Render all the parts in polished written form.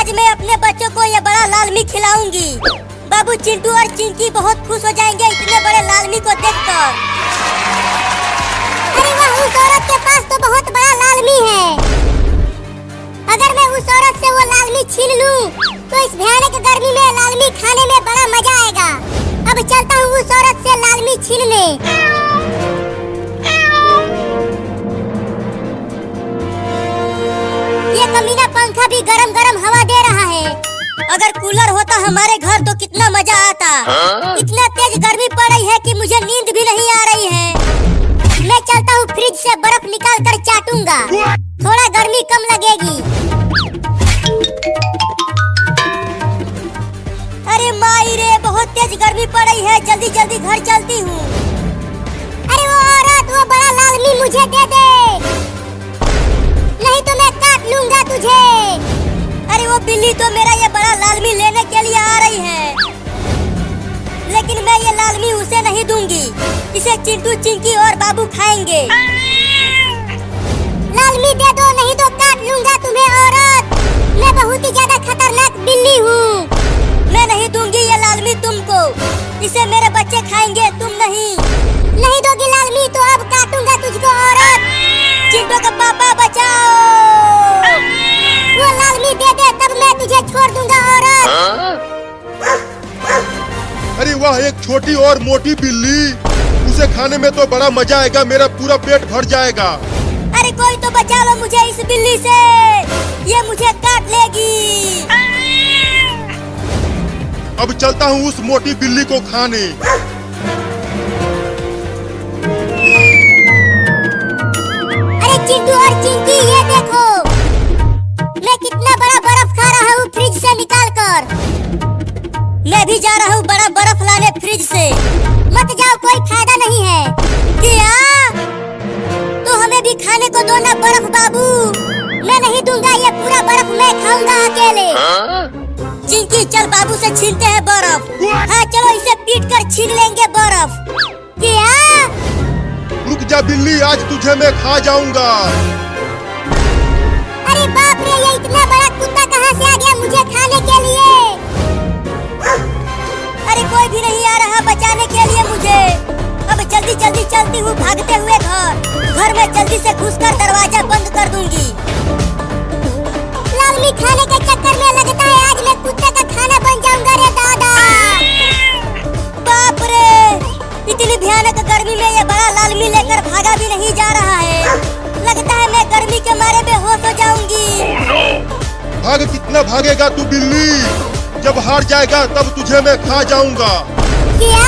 आज मैं अपने बच्चों को ये बड़ा लाल मी खिलाऊंगी। बाबू चिंटू और चिंकी बहुत खुश हो जाएंगे इतने बड़े लाल मी को देखकर। अरे वाह, उस औरत के पास तो बहुत बड़ा लाल मी है। अगर मैं उस औरत से वो लाल मी छीन लूं, तो इस भयानक गर्मी में लाल मी खाने में बड़ा मजा आएगा। अब चलता हूँ उस औरत से लाल मी छीनने। ये कमीना पंखा भी गरम गरम हवा दे रहा है। अगर कूलर होता हमारे घर तो कितना मजा आता। इतना तेज गर्मी पड़ रही है कि मुझे नींद भी नहीं आ रही है। मैं चलता हूँ फ्रिज से बर्फ निकाल कर चाटूंगा, थोड़ा गर्मी कम लगेगी। अरे माई रे, बहुत तेज गर्मी पड़ रही है, जल्दी जल्दी घर चलती हूँ। अरे वो औरत, वो बड़ा लाल मी मुझे दे दे, नहीं तो मैं काट लूंगा तुझे। अरे वो बिल्ली तो मेरा ये बड़ा लाल मी लेने के लिए आ रही है, लेकिन मैं ये लाल मी उसे नहीं दूंगी। इसे चिंटू चिंकी और बाबू खाएंगे। लाल मी दे दो, नहीं तो काट लूंगा तुम्हें औरत। मैं बहुत ही ज्यादा खतरनाक बिल्ली हूँ। मैं नहीं दूंगी ये लाल मी तुमको, इसे मेरे बच्चे खाएंगे, तुम नहीं। नहीं दोगी लाल मी तो अब काटूंगा तुझको औरत। चिंटू का पापा बचाओ। वो लाल मी दे दे, तब मैं तुझे छोड़ दूंगा औरत। अरे वाह, एक छोटी और मोटी बिल्ली, उसे खाने में तो बड़ा मजा आएगा, मेरा पूरा पेट भर जाएगा। अरे कोई तो बचा लो मुझे इस बिल्ली से, ये मुझे काट लेगी। अब चलता हूँ उस मोटी बिल्ली को खाने। अरे चिंटू और चिंकी, ये देखो, मैं कितना बड़ा बर्फ खा रहा हूँ फ्रिज से निकाल कर। मैं भी जा रहा हूँ बड़ा बर्फ लाने फ्रिज से। मत जाओ, कोई फायदा नहीं है। क्या? तो हमें भी खाने को दो ना बर्फ बाबू। मैं नहीं दूंगा, ये पूरा बर्फ मैं खाऊंगा अकेले। चिंकी चल बाबू से छीनते हैं बर्फ। हाँ चलो, इसे पीट कर छीन लेंगे बर्फ। क्या? रुक जा बिल्ली, आज तुझे मैं खा जाऊंगा। अरे बाप रे, ये इतना बड़ा कुत्ता कहाँ से आ गया मुझे खाने के लिए? अरे कोई भी नहीं आ रहा बचाने के लिए मुझे। अब जल्दी जल्दी चलती हूँ भागते हुए घर में जल्दी से घुसकर दरवाजा बंद कर दूंगी। लाल मी खाने के चक्कर में लगता है आज मैं कुत्ते का खाना बन जाऊंगा रे दादा। बाप रे, इतनी भयानक गर्मी में ये बड़ा लाल मी लेकर भागा भी नहीं जा रहा है। लगता है मैं गर्मी के मारे बेहोश हो जाऊंगी। भाग, कितना भागेगा तू बिल्ली? जब हार जाएगा तब तुझे मैं खा जाऊंगा। क्या?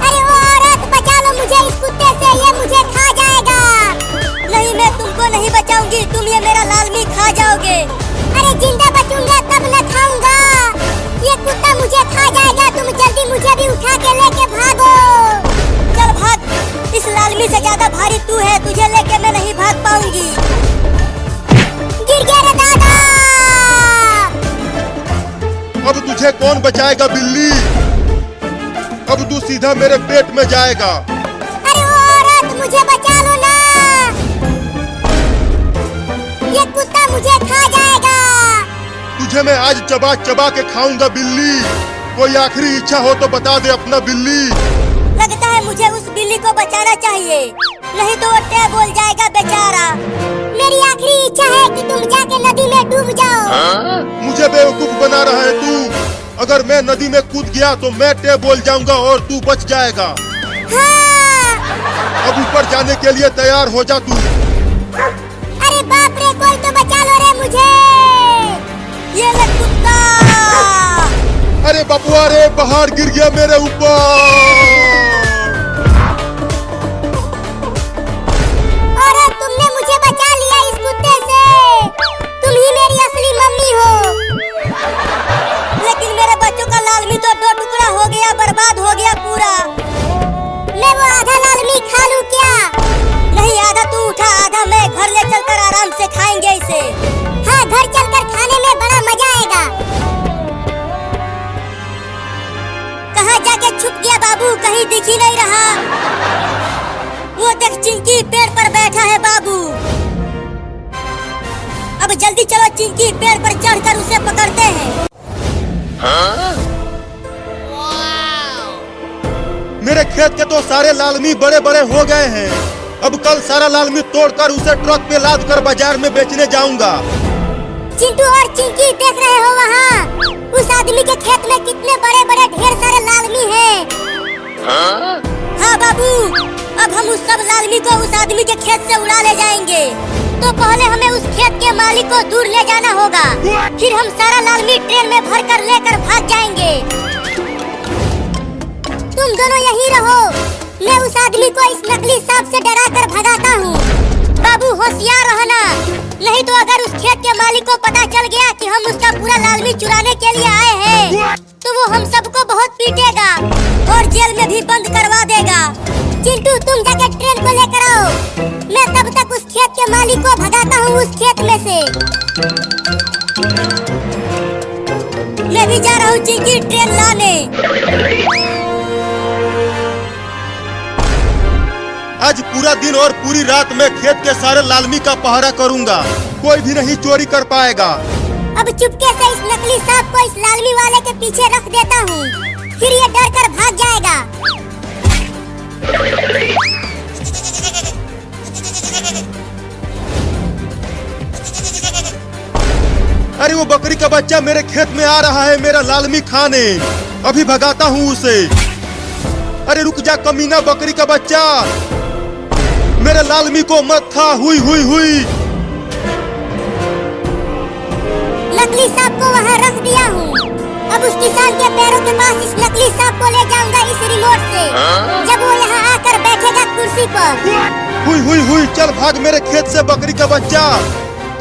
अरे वो औरत, बचा लो मुझे इस कुत्ते से, ये मुझे खा जाएगा। नहीं, मैं तुमको नहीं बचाऊंगी, तुम ये मेरा लाल मी खा जाओगे। अरे जिंदा बचूंगा तब न खाऊंगा, ये कुत्ता मुझे खा जाएगा। तुम जल्दी मुझे भी उठा के लेके भागो। चल भाग, इस लाल मी से ज्यादा भारी तू है, तुझे लेके मैं नहीं भाग पाऊंगी। गिर गया रे दादा। अब तुझे कौन बचाएगा बिल्ली? अब तू सीधा मेरे पेट में जाएगा। अरे वो औरत, मुझे बचा लो ना, ये कुत्ता मुझे खा जाएगा। तुझे मैं आज चबा चबा के खाऊंगा बिल्ली। कोई आखिरी इच्छा हो तो बता दे अपना बिल्ली। लगता है मुझे उस बिल्ली को बचाना चाहिए, नहीं तो वो टैब बोल जाएगा बेचारा। मेरी आखिरी इच्छा है कि तुम जाके नदी में डूब जाओ। मुझे बेवकूफ बना रहा है तू। अगर मैं नदी में कूद गया तो मैं टे बोल जाऊंगा और तू बच जाएगा। हाँ। अब ऊपर जाने के लिए तैयार हो जा तू। अरे बाप रे, कोई तो बचा लो रे मुझे। ये ले कुत्ता। अरे बपुआ रे, बाहर गिर गया मेरे ऊपर। औरत, तुमने मुझे बचा लिया इस कुत्ते से। तुम ही मेरी असली मम्मी हो। लेकिन मेरे बच्चों का लाल मी तो 2 टुकड़ा हो गया, बर्बाद हो गया पूरा। मैं वो आधा लाल मी खा लूं क्या? नहीं, आधा तू उठा, आधा मैं। घर ले चलकर आराम से खाएंगे इसे। हाँ, घर चलकर खाने में बड़ा मजा आएगा। कहाँ जाके छुप गया बाबू, कहीं दिख ही नहीं रहा। वो देख चिंकी पेड़ पर बैठा है बाबू। अब जल्दी चलो चिंकी, पेड़ पर चढ़कर उसे पकड़ते हैं। मेरे खेत के तो सारे लालमी बड़े बड़े हो गए हैं। अब कल सारा लालमी तोड़कर उसे ट्रक पे लाद कर बाजार में बेचने जाऊंगा। चिंटू और चिंकी, देख रहे हो वहाँ उस आदमी के खेत में कितने बड़े बड़े ढेर सारे लालमी हैं। हाँ बाबू, अब हम उस सब लालमी को उस आदमी के खेत से उड़ा ले जाएंगे। तो पहले हमें उस खेत के मालिक को दूर ले जाना होगा, फिर हम सारा लालमी ट्रेन में भरकर लेकर भाग जाएंगे। तुम दोनों यहीं रहो, मैं उस आदमी को इस नकली सांप से डरा कर भगाता हूँ। बाबू होशियार रहना, नहीं तो अगर उस खेत के मालिक को पता चल गया कि हम उसका पूरा लालमी चुराने के लिए आए हैं, तो वो हम सबको बहुत पीटेगा और जेल में भी बंद करवा देगा। चिंटू, तुम जाके ट्रेन को लेकर आओ, मैं तब तक उस खेत के मालिक को भगाता हूँ उस खेत में से। मैं भी जा रहा हूँ चिंकी ट्रेन लाने। आज पूरा दिन और पूरी रात मैं खेत के सारे लालमी का पहरा करूंगा, कोई भी नहीं चोरी कर पाएगा। अब चुपके से इस नकली सांप को इस लालमी वाले के पीछे रख देता हूँ, फिर ये डर कर भाग जाएगा। अरे वो बकरी का बच्चा मेरे खेत में आ रहा है मेरा लालमी खाने, अभी भगाता हूँ उसे। अरे रुक जा कमीना बकरी का बच्चा, मेरे लालमी को मत खा। हुई हुई हुई। नकली सांप को वहाँ रख दिया हूँ। अब उस किसान के पैरों के पास इस नकली सांप को ले जाऊंगा इस रिमोट से, जब वो यहाँ आकर बैठेगा कुर्सी पर। हुई हुई हुई, चल भाग मेरे खेत से बकरी का बच्चा,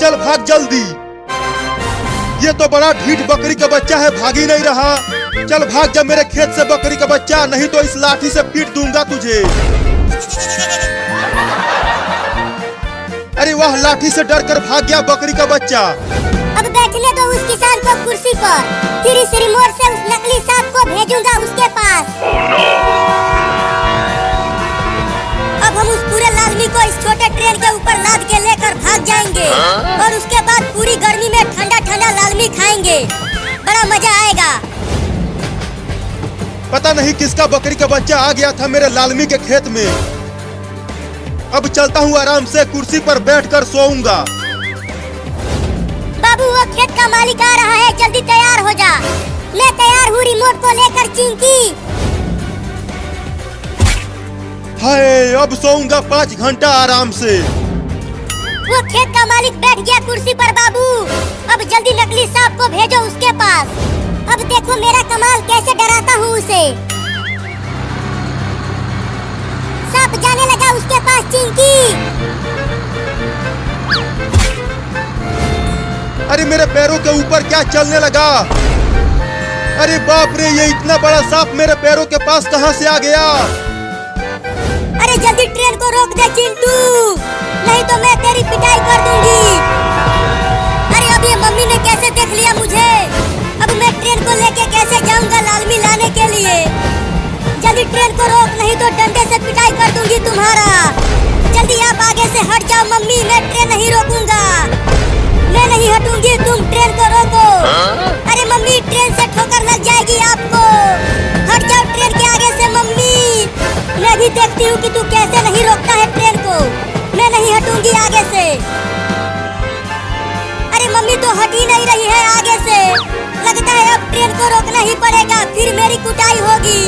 चल भाग जल्दी। ये तो बड़ा ढीठ बकरी का बच्चा है, भाग ही नहीं रहा। चल भाग जा मेरे खेत से बकरी का बच्चा, नहीं तो इस लाठी से पीट दूंगा तुझे। अरे वाह, लाठी से डरकर भाग गया बकरी का बच्चा। अब बैठने दो उस किसान को कुर्सी पर, फिर इस रिमोट से उस नकली सांप को भेजूंगा उसके पास। अब हम उस पूरे लालमी को इस छोटे ट्रेन के ऊपर लाद के लेकर भाग जाएंगे और उसके बाद पूरी गर्मी में ठंडा ठंडा लालमी खाएंगे, बड़ा मजा आएगा। पता नहीं किसका बकरी का बच्चा आ गया था मेरे लालमी के खेत में। अब चलता हूँ आराम से, कुर्सी पर बैठकर सोऊंगा। बाबू, वो खेत का मालिक आ रहा है, जल्दी तैयार हो जा। मैं तैयार हूँ रिमोट को लेकर चिंकी। हाय, अब सोऊंगा 5 घंटा आराम से। वो खेत का मालिक बैठ गया कुर्सी पर बाबू, अब जल्दी नकली सांप को भेजो उसके पास। अब देखो मेरा कमाल कैसे डराता हूँ उसे। सांप जाने लगा उसके पास चिंकी। अरे मेरे पैरों के ऊपर क्या चलने लगा? अरे बाप रे, ये इतना बड़ा सांप मेरे पैरों के पास कहाँ से आ गया? अरे जल्दी ट्रेन को रोक दे चिंटू, नहीं तो मैं तेरी पिटाई कर दूंगी। अरे अब ये मम्मी ने कैसे देख लिया मुझे, अब मैं ट्रेन को लेके कैसे जाऊंगा लालमी लाने के लिए। जल्दी ट्रेन को रोक, नहीं तो डंडे से पिटाई कर दूंगी तुम्हारा। जल्दी आप आगे से हट जाओ मम्मी, मैं ट्रेन नहीं रोकूंगा। मैं नहीं हटूंगी, तुम ट्रेन को रोको। अरे मम्मी, ट्रेन से ठोकर लग जाएगी आपको, हट जाओ ट्रेन के आगे से मम्मी। मैं भी देखती हूँ कि तू कैसे नहीं रोकता है ट्रेन को, मैं नहीं हटूंगी आगे से। अरे मम्मी तो हट ही नहीं रही है आगे से, लगता है अब ट्रेन को रोकना ही पड़ेगा, फिर मेरी कुटाई होगी।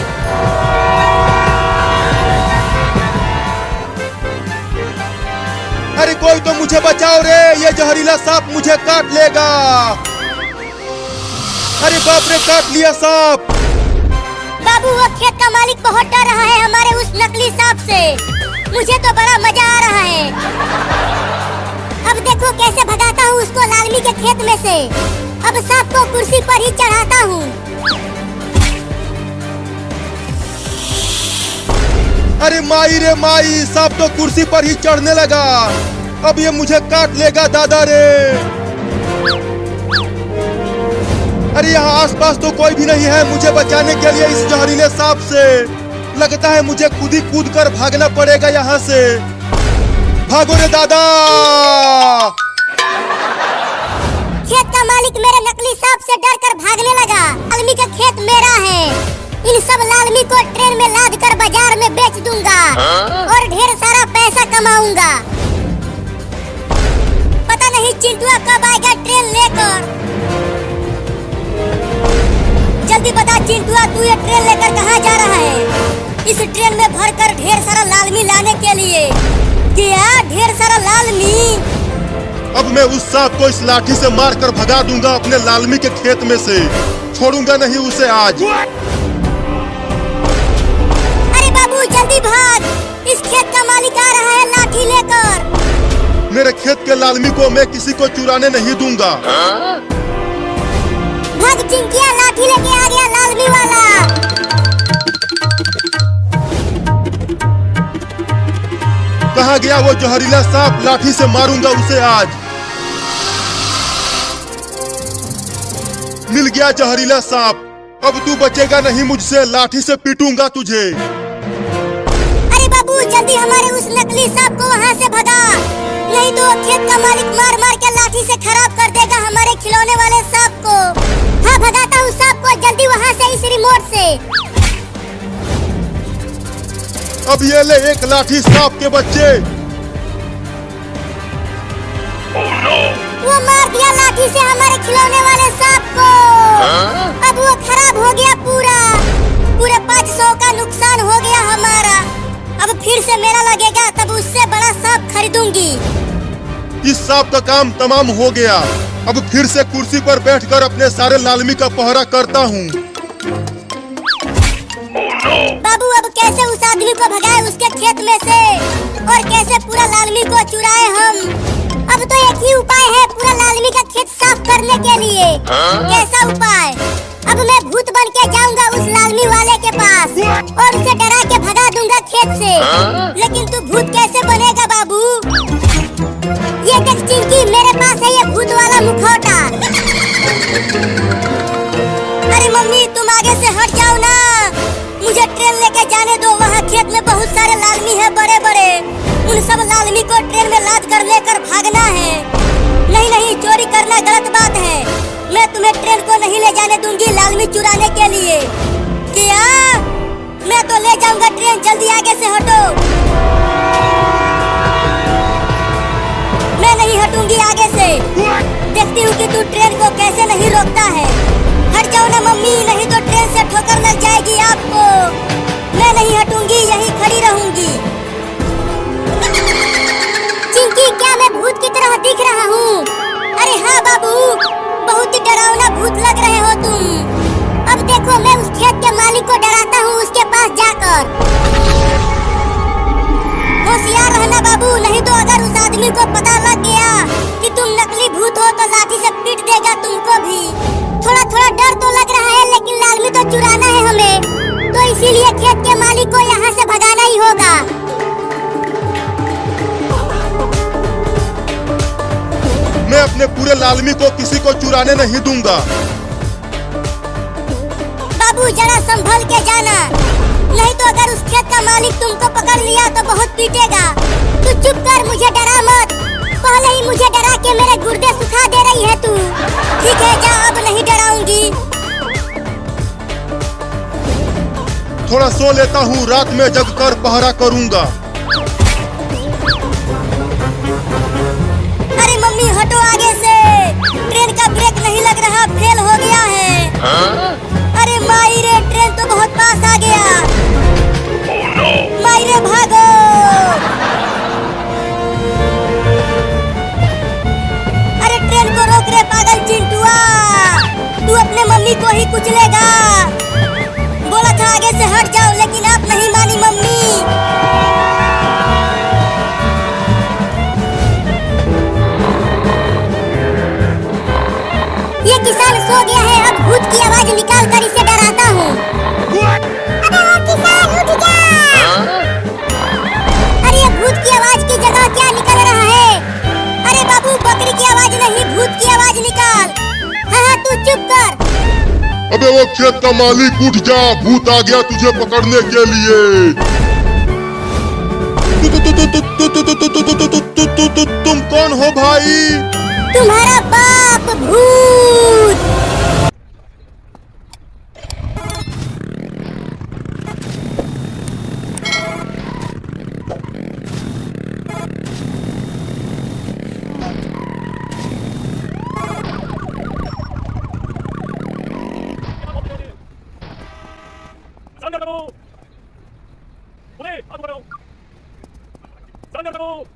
अरे कोई तो मुझे बचाओ रे, ये जहरीला सांप मुझे काट लेगा। अरे बाप रे, काट लिया सांप। बाबू, वो खेत का मालिक बहुत डर रहा है हमारे उस नकली सांप से, मुझे तो बड़ा मजा आ रहा है। अब देखो कैसे भगाता हूँ उसको लालमी के खेत में से। अब सांप को कुर्सी पर ही चढ़ाता हूँ। अरे माई रे माई, सांप तो कुर्सी पर ही चढ़ने लगा, अब ये मुझे काट लेगा दादा रे। अरे यहाँ आसपास तो कोई भी नहीं है मुझे बचाने के लिए इस जहरीले सांप से। लगता है मुझे खुद ही कूद कर भागना पड़ेगा यहाँ से। भागो रे दादा। मालिक मेरे नकली सांप से डर कर भागने लगा। लालमी का खेत मेरा है। इन सब लालमी को ट्रेन में लाद कर बाजार में बेच दूंगा और ढेर सारा पैसा कमाऊंगा। पता नहीं चिंटुआ कब आएगा ट्रेन लेकर। जल्दी बता चिंटुआ, तू ये ट्रेन लेकर कहाँ जा रहा है? इस ट्रेन में भरकर ढेर सारा लालमी लाने के लिए। क्या ढेर सारा लालमी? अब मैं उस सांप को इस लाठी से मार कर भगा दूंगा अपने लालमी के खेत में से। छोड़ूंगा नहीं उसे आज। अरे बाबू जल्दी भाग, इस खेत का मालिक आ रहा है लाठी लेकर। मेरे खेत के लालमी को मैं किसी को चुराने नहीं दूंगा। भाग चिंकिया, लाठी लेके आ गया लालमी वाला। कहाँ गया वो जहरीला सांप? लाठी से मारूंगा उसे आज। मिल गया जहरीला सांप। अब तू बचेगा नहीं मुझसे, लाठी से पीटूंगा तुझे। अरे बाबू जल्दी हमारे उस नकली सांप को वहाँ से भगा, नहीं तो खेत का मालिक मार मार के लाठी से खराब कर देगा हमारे खिलौने वाले सांप को। हाँ भगाता हूँ सांप को, जल्दी वहाँ से इस रिमोट से। अब ये ले एक लाठी सांप के बच्चे। वो मार दिया लाठी से हमारे खिलौने वाले सांप को। अब वो खराब हो गया पूरे 500 का नुकसान हो गया हमारा। अब फिर से मेला लगेगा, तब उससे बड़ा सांप खरीदूंगी। इस सांप का काम तमाम हो गया। अब फिर से कुर्सी पर बैठकर अपने सारे लालमी का पहरा करता हूँ। बाबू अब कैसे उस आदमी को भगाए उसके खेत में से, और कैसे पूरा लालमी को चुराए हम? अब तो एक ही उपाय है पूरा लालमी का खेत साफ करने के लिए। कैसा उपाय? अब मैं भूत बन के जाऊंगा उस लालमी वाले के पास और उसे डरा के भगा दूंगा खेत से। लेकिन तू भूत कैसे बनेगा बाबू? ये देख चिंकी, मेरे पास है ये भूत वाला मुखौटा। अरे मम्मी तुम आगे से हट जाओ ना, मुझे ट्रेन लेके जाने दो। वहाँ खेत में बहुत सारे लालमी है बड़े बड़े, उन सब लालमी को ट्रेन में लाद कर लेकर भागना है। नहीं नहीं, चोरी करना गलत बात है। मैं तुम्हें ट्रेन को नहीं ले जाने दूंगी लालमी चुराने के लिए। क्या? मैं तो ले जाऊंगा ट्रेन, जल्दी आगे से हटो। मैं नहीं हटूंगी आगे से। देखती हूँ कि तू ट्रेन को कैसे नहीं रोकता है। हट जाओ ना मम्मी, नहीं तो ट्रेन से ठोकर लग जाएगी आपको। मैं नहीं हटूंगी, यहीं खड़ी रहूंगी। चिंकी, क्या मैं भूत की तरह दिख रहा हूँ? अरे हाँ बाबू, बहुत ही डरावना भूत लग रहे हो तुम। अब देखो मैं उस खेत के मालिक को डराता हूँ उसके पास जाकर। होशियार रहना बाबू, नहीं तो अगर उस आदमी को पता लग गया कि तुम नकली भूत हो तो लाठी से पीट देगा तुमको भी। थोड़ा थोड़ा डर तो लग रहा है, लेकिन लालमी तो चुराना है हमें, तो इसीलिए खेत के मालिक को यहाँ से भगाना ही होगा। मैं अपने पूरे लालमी को किसी को चुराने नहीं दूंगा। बाबू जरा संभल के जाना, नहीं तो अगर उस खेत का मालिक तुमको पकड़ लिया तो बहुत पीटेगा। तू चुप कर, मुझे डरा मत। पहले ही मुझे डरा के मेरे गुर्दे सुखा दे रही है तू। ठीक है जा, अब नहीं डराऊंगी। थोड़ा सो लेता हूँ, रात में जगकर पहरा करूँगा। अरे मम्मी हटो आगे से, ट्रेन का ब्रेक नहीं लग रहा, फेल हो गया है। अरे माई रे, ट्रेन तो बहुत पास आ गया। माई रे भागो। अरे ट्रेन को रोक रे पागल चिंटुआ, तू अपने मम्मी को ही कुचलेगा। बोला था आगे से हट जाओ, लेकिन आप नहीं मानी मम्मी। ये किसान सो गया है, अब भूत की आवाज निकाल कर इसे डराता हूँ। अबे वो किसान उठ जा। अरे ये भूत की आवाज की जगह क्या निकल रहा है? अरे बाबू बकरी की आवाज नहीं, भूत की आवाज निकाल। हाँ तू चुप कर। अबे वो खेत का मालिक उठ जा, भूत आ गया तुझे पकड़ने के लिए। तुम कौन हो भाई? तुम्हारा बाप भूत। करो